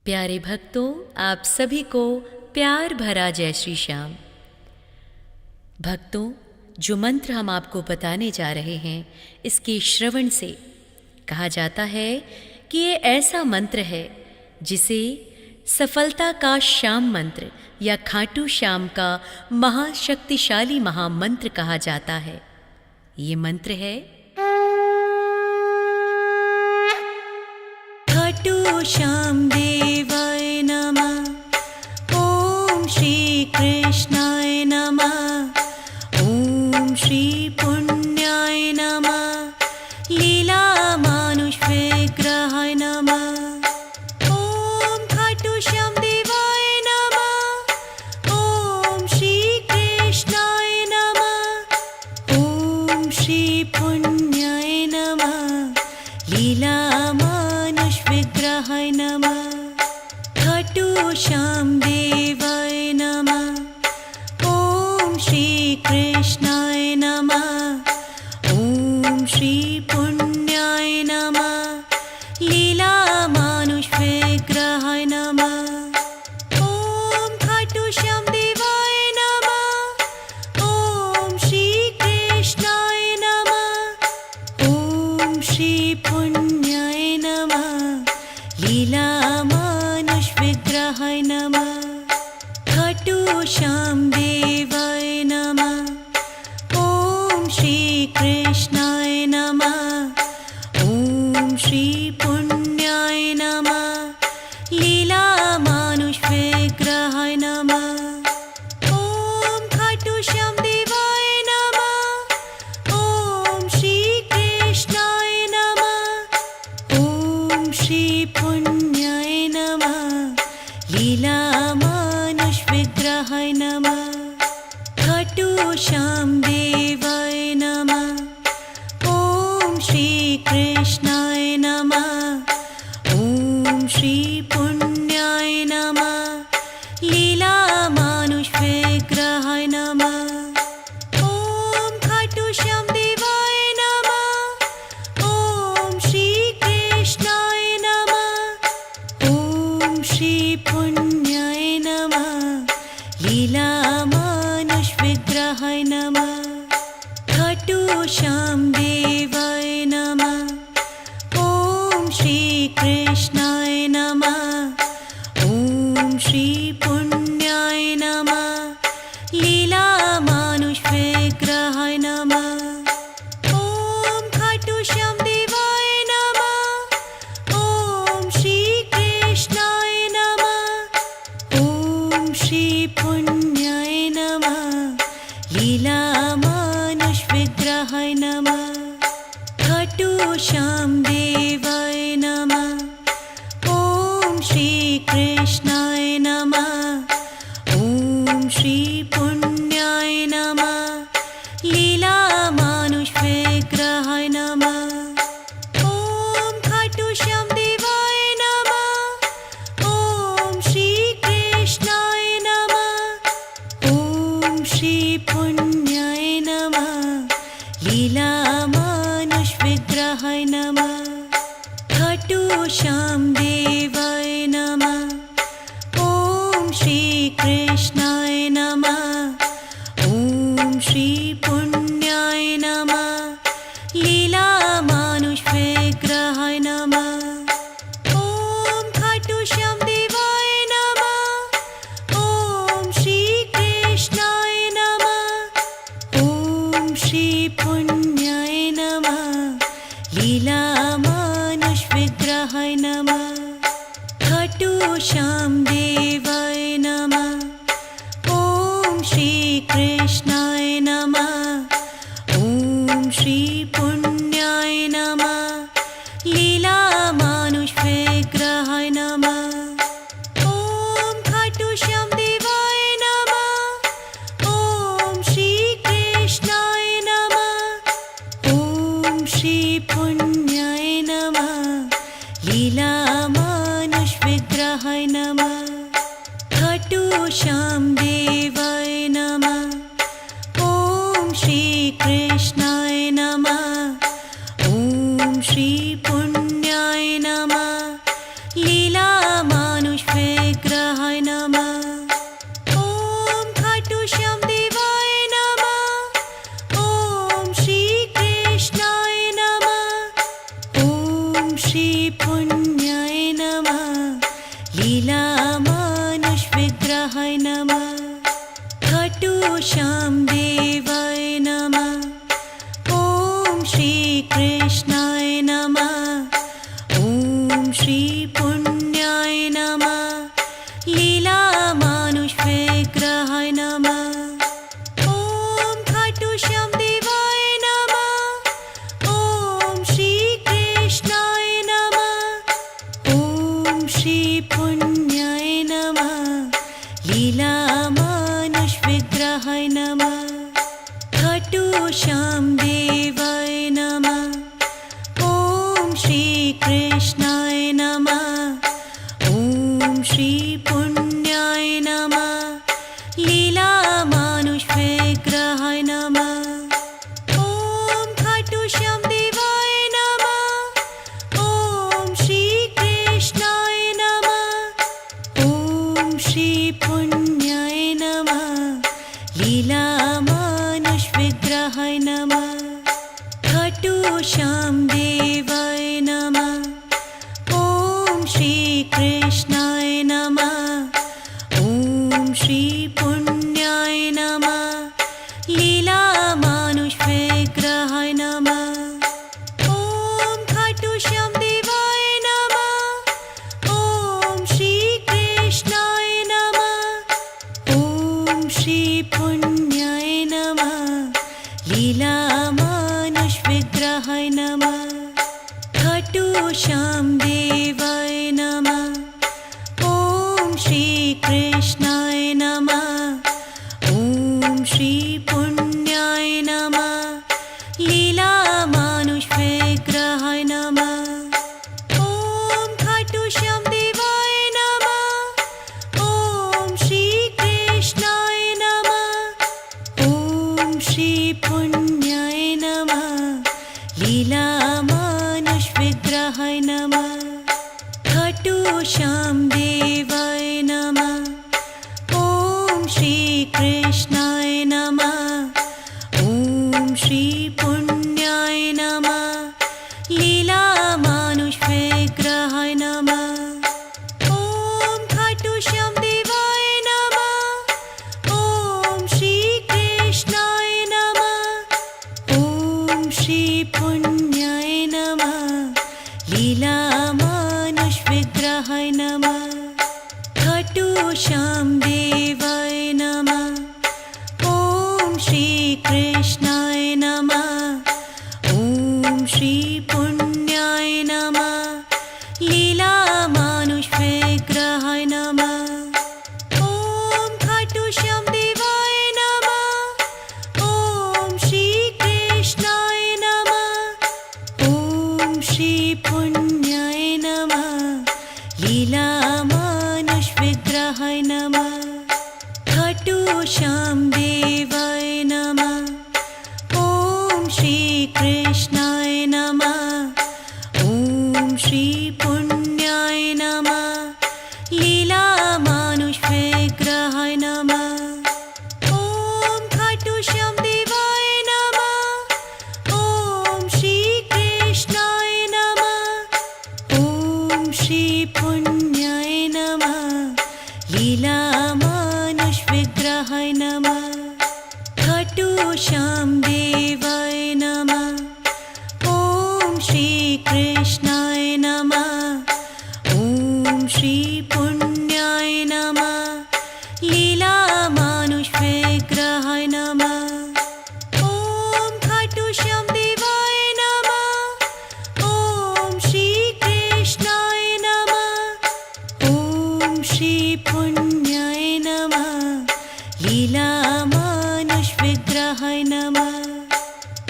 प्यारे भक्तों, आप सभी को प्यार भरा जय श्री श्याम। भक्तों, जो मंत्र हम आपको बताने जा रहे हैं, इसके श्रवण से कहा जाता है कि ये ऐसा मंत्र है जिसे सफलता का श्याम मंत्र या खाटू श्याम का महाशक्तिशाली महामंत्र कहा जाता है। ये मंत्र है खाटू श्याम देवाय नमः। ओम श्री कृष्णाय नमः। ओम श्री पुण्याय नमः। लीला मानुष विग्रहाय नमः। ओम खाटू श्याम देवाय नमः। ओम श्री कृष्णाय नमः। ओम श्री पुण्याय नमः। लीला मानुष विग्रहाय नमः। खाटू श्याम देवाय नमः। ओम श्री कृष्णाय नमः। ओम श्री पुण्याय नमः। लीला मानुष विग्रहाय नमः। ओम खाटू श्याम देवाय नमः। ओम श्री कृष्णाय नमः। ओम श्री पुण्याय नमः। लीला मानुष विग्रहाय नमः। खाटू श्याम देवाय नमः। ओम श्री कृष्णाय नमः। ओम श्री पुण्याय नमः। लीला मानुष विग्रहाय नमः। ओम खाटू श्याम देवाय नमः। ओम श्री कृष्णाय नमः। ओम श्री पुण्याय नमः। लीला मानुष विग्रहाय नमः। खाटू श्याम देवाय नमः। ओम श्री कृष्णाय नमः। ओम श्री पुण्याय नमः। लीला मानुष विग्रहाय नमः। ओम खाटू श्याम देवाय नमः। ओम श्री कृष्णाय नमः। ओम श्री पुण्याय नमः। लीला मानुष विग्रहाय नमः। खाटू श्याम देवाय नमः। ओम श्री कृष्णाय नमः। ओम श्री पुण्याय नमः। लीला मानुष विग्रहाय नमः। ओम खाटू श्याम देवाय नमः। ओम श्री कृष्णाय नमः। ओम श्री पुण्याय नमः। लीला मानुष विग्रहाय नमः। खाटू श्याम देवाय नमः। ओम श्री कृष्णाय नमः। ओम श्री पुण्याय नमः। लीला मानुष विग्रहाय नमः। ओम खाटू श्याम देवाय नमः। ओम श्री कृष्णाय नमः। ओम श्री पुण्याय नमः। लीला मानुष विग्रहाय नमः। खाटू श्याम देवाय नमः। ओम श्री कृष्णाय नमः। ओम श्री पुण्याय नमः। लीला मानुष विग्रहाय नमः। ओम खाटू श्याम देवाय नमः। ओम श्री कृष्णाय नमः। ओम श्री पुण्याय नमः। लीला मानुष विग्रहाय नमः। खाटू श्याम देवाय नमः। ओम श्री कृष्णाय नमः। ओम श्री पुण्याय नमः। लीला मानुष विग्रहाय नमः। ओम खाटू श्याम देवाय नमः। ओम श्री कृष्णाय नमः। ओम श्री पुण्याय नमः। लीला मानुष विग्रहाय नमः। खाटू श्याम देवाय नमः। ओम श्री कृष्णाय नमः। ओम श्री पुण्याय नमः। लीला मानुष लीलामानुषविग्रहाय नमः। खाटू श्याम देवाय नमः। ॐ श्री कृष्णाय नमः। ॐ श्री पुण्याय नमः। लीलामानुषविग्रहाय नमः। ॐ खाटू श्याम देवाय नमः। ॐ श्री कृष्णाय नमः। ॐ श्री पुण्याय नमः। लीलामानुषविग्रहाय नमः। खाटू श्याम देवाय नमः। ॐ श्री कृष्णाय नमः। ॐ श्री पुण्याय नमः। लीलामानुषविग्रहाय नमः। ॐ खाटू श्याम देवाय नमः। ॐ श्री कृष्णाय नमः। ॐ श्री पुण्याय नमः। लीलामानुषविग्रहाय नमः। खाटू श्याम देवाय नमः। ॐ श्री कृष्णाय नमः। ॐ श्री पुण्याय नमः। लीलामानुषविग्रहाय नमः। ॐ खाटू श्याम देवाय नमः। ॐ श्री कृष्णाय नमः। ॐ श्री पुण्याय नमः। लीलामानुषविग्रहाय नमः। खाटू श्याम देवाय नमः। ॐ श्री कृष्णाय नमः। ॐ श्री पुण्याय नमः। लीलामानुषविग्रहाय नमः। ॐ खाटू श्याम देवाय नमः। ॐ श्री कृष्णाय नमः। ॐ श्री पुण्याय नमः। लीलामानुषविग्रहाय नमः। खाटू श्याम देवाय नमः। ॐ श्री कृष्णाय नमः। ॐ श्री पुण्याय नमः। लीलामानुषविग्रहाय नमः। ॐ खाटू श्याम देवाय नमः। ॐ श्री कृष्णाय नमः। ॐ श्री पुण्याय नमः। लीलामानुषविग्रहाय नमः। खाटू श्याम देवाय नमः। ॐ श्री कृष्णाय नमः। ॐ श्री पुण्याय नमः। लीलामानुषविग्रहाय नमः। ॐ खाटू श्याम देवाय नमः। ॐ श्री कृष्णाय नमः। ॐ श्री पुण्याय नमः। लीलामानुषविग्रहाय नमः। खाटू श्याम देवाय नमः। ॐ श्री कृष्णाय नमः। ॐ श्री पुण्याय नमः। लीलामानुषविग्रहाय नमः। ॐ खाटू श्याम देवाय नमः। ॐ श्री कृष्णाय नमः। ॐ श्री पुण्याय नमः। लीलामानुषविग्रहाय नमः। खाटू श्याम देवाय नमः। ॐ श्री कृष्णाय नमः। ॐ श्री पुण्याय नमः। लीलामानुषविग्रहाय नमः। ॐ खाटू श्याम देवाय नमः। ॐ श्री कृष्णाय नमः। ॐ श्री पुण्याय नमः। लीलामानुषविग्रहाय नमः।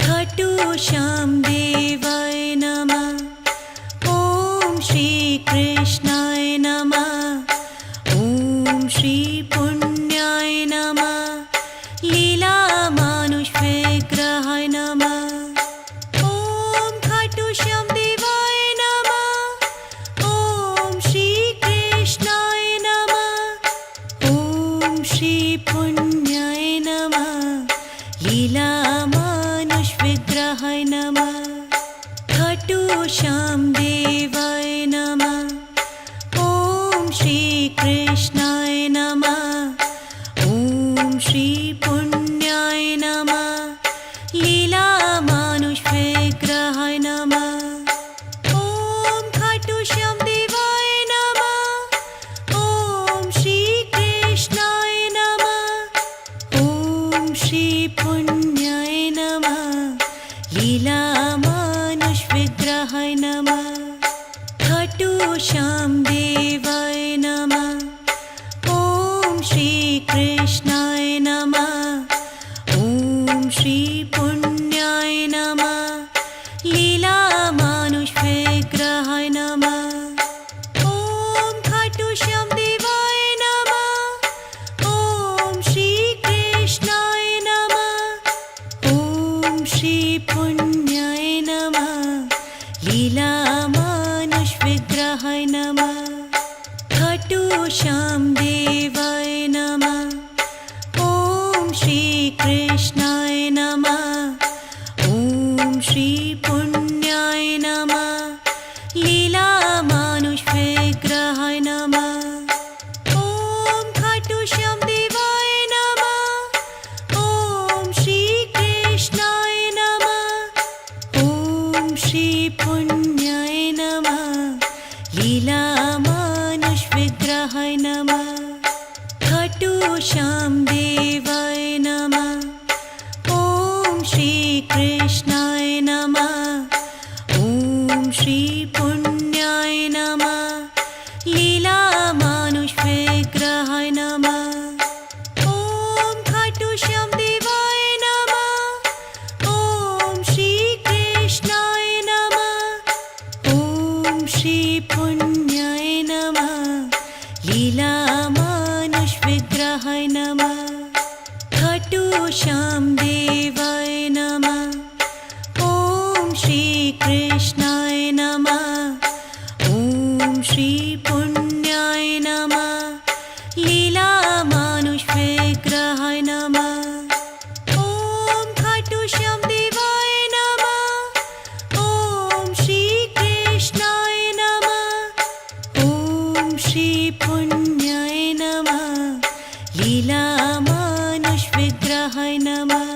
खाटू श्याम देवाय नमः। ॐ श्री कृष्णाय नमः। ॐ श्री पुण्याय नमः। लीलामानुषविग्रहाय नमः। ॐ खाटू श्याम देवाय नमः। ॐ श्री कृष्णाय नमः। श्री कृष्णाय नमः। ॐ श्री पुण्याय नमः। लीला मानुष विग्रहाय नमः। ॐ खाटू श्याम देवाय नमः। ॐ श्री कृष्णाय नमः। ॐ श्री पुण्याय नमः। लीला मानुष विग्रहाय नमः। खाटू श्याम देवाय नमः। ॐ श्री कृष्णाय नमः। ॐ श्री पुण्याय नमः। लीला मानुष विग्रहाय नमः। ॐ खाटू श्याम देवाय नमः। ॐ श्री कृष्णाय नमः। ॐ श्री पुण्याय नमः। लीला मानुष विग्रहाय नमः। खाटू श्याम देवाय नमः। ॐ श्री कृष्णाय नमः। ॐ श्री पुण्याय नमः। लीला मानुष विग्रहाय नमः। ॐ खाटू श्याम देवाय नमः। ॐ श्री कृष्णाय नमः। ॐ श्री पुण्याय नमः। लीला मानुष विग्रहाय नमः। खाटू श्याम देवाय नमः। ॐ श्री कृष्णाय नमः। ॐ श्री पुण्याय नमः। लीला मानुष विग्रहाय नमः। ॐ खाटू श्याम देवाय नमः। ॐ श्री कृष्णाय नमः। ॐ श्री पुण्याय नमः। लीला मानुष विग्रहाय नमः। खाटू श्याम देवाय नमः। ॐ श्री कृष्णाय नमः। ॐ श्री पुण्याय नमः। लीला मानुष विग्रहाय नमः। ॐ खाटू श्याम देवाय नमः। ॐ श्री कृष्णाय नमः। ॐ श्री पुण्याय नमः। लीला मानुष विग्रहाय नमः।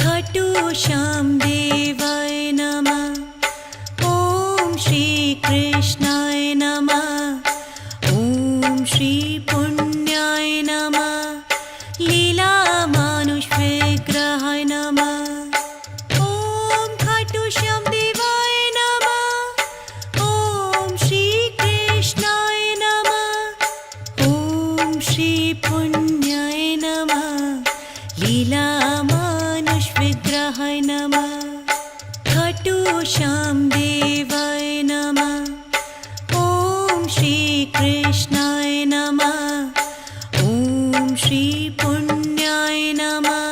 खाटू श्याम देवाय नमः। ॐ श्री कृष्णाय नमः। ॐ श्री पुण्याय नमः। लीला मानुष विग्रहाय नमः। ॐ खाटू श्याम देवाय नमः। ॐ श्री कृष्णाय नमः। ॐ श्री पुण्याय नमः। लीला मानुष विग्रहाय नमः। खाटू श्याम देवाय नमः। ॐ श्री कृष्णाय नमः। ॐ श्री पुण्याय नमः।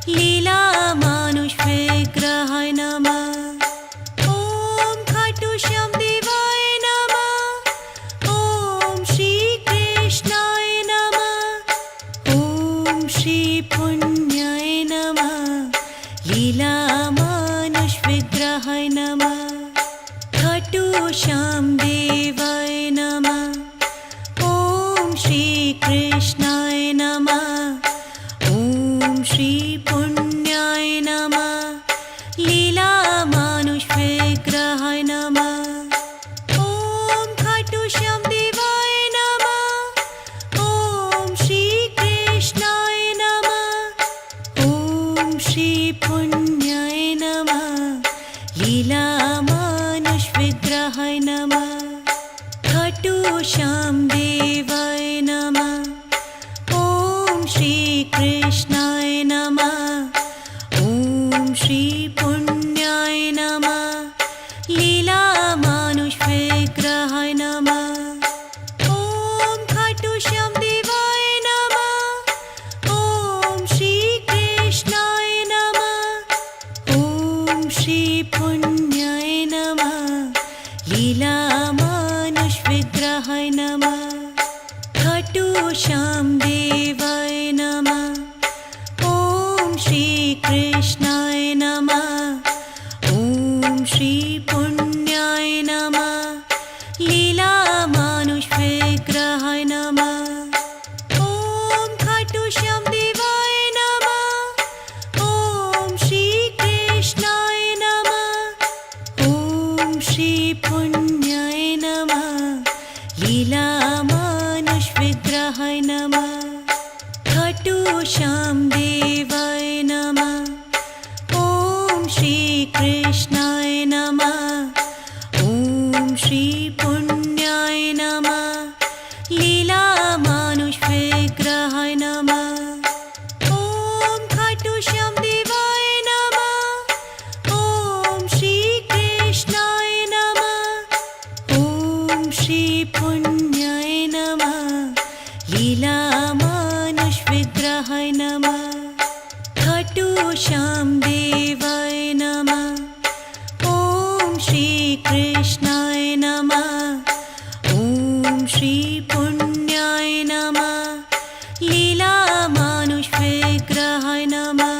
लीला मानुष विग्रहाय नमः। ॐ खाटू श्याम देवाय नमः। ॐ श्री कृष्णाय नमः। ॐ श्री पुण्याय नमः। लीला मानुष विग्रहाय नमः। खाटू श्याम देवाय नमः। ॐ श्री कृष्णाय नमः। ॐ श्री पुण्याय नमः। लीला मानुष विग्रहाय नमः। ॐ खाटू श्याम देवाय नमः। ॐ श्री कृष्णाय नमः। ॐ श्री पुण्याय नमः। लीला मानुष विग्रहाय नमः। खाटू श्याम देवाय नमः। ॐ श्री कृष्णाय नमः। ॐ श्री पुण्याय नमः। लीला मानुष विग्रहाय नमः। ॐ खाटू श्याम देवाय नमः। ॐ श्री कृष्णाय नमः। ॐ श्री पुण्याय नमः। लीला मानुष विग्रहाय नमः। खाटू श्याम देवाय नमः। ॐ श्री कृष्णाय नमः। ॐ श्री पुण्याय नमः। लीला मानुष विग्रहाय लीलामानुषविग्रहाय नमः। खाटू श्याम देवाय नमः। ॐ श्री कृष्णाय नमः। ॐ श्री पुण्याय नमः। लीलामानुषविग्रहाय नमः। ॐ खाटू श्याम देवाय नमः। ॐ श्री कृष्णाय नमः। ॐ श्री पुण्याय नमः। लीलामानुषविग्रहाय नमः। खाटू श्याम देवाय नमः। ॐ श्री कृष्णाय नमः। ॐ श्री पुण्याय नमः। लीलामानुषविग्रहाय नमः।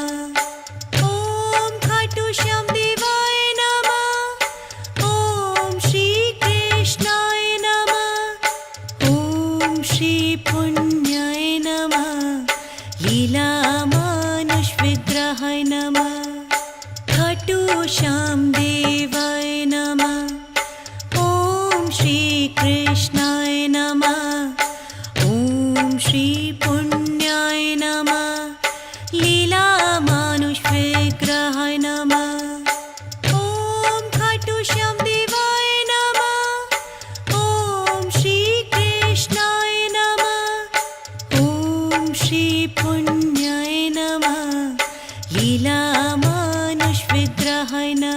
ॐ खाटू श्याम देवाय नमः। ॐ श्री कृष्णाय नमः। ॐ श्री पुण्याय नमः। लीलामानुषविग्रहाय नमः। खाटू श्याम देवाय नमः। ॐ श्री कृष्णाय नमः। ॐ श्री पुण्याय नमः। लीलामानुषविग्रहाय नमः। ॐ खाटू श्याम देवाय नमः। ॐ श्री कृष्णाय नमः। ॐ श्री पुण्याय नमः। लीलामानुषविग्रहाय नमः।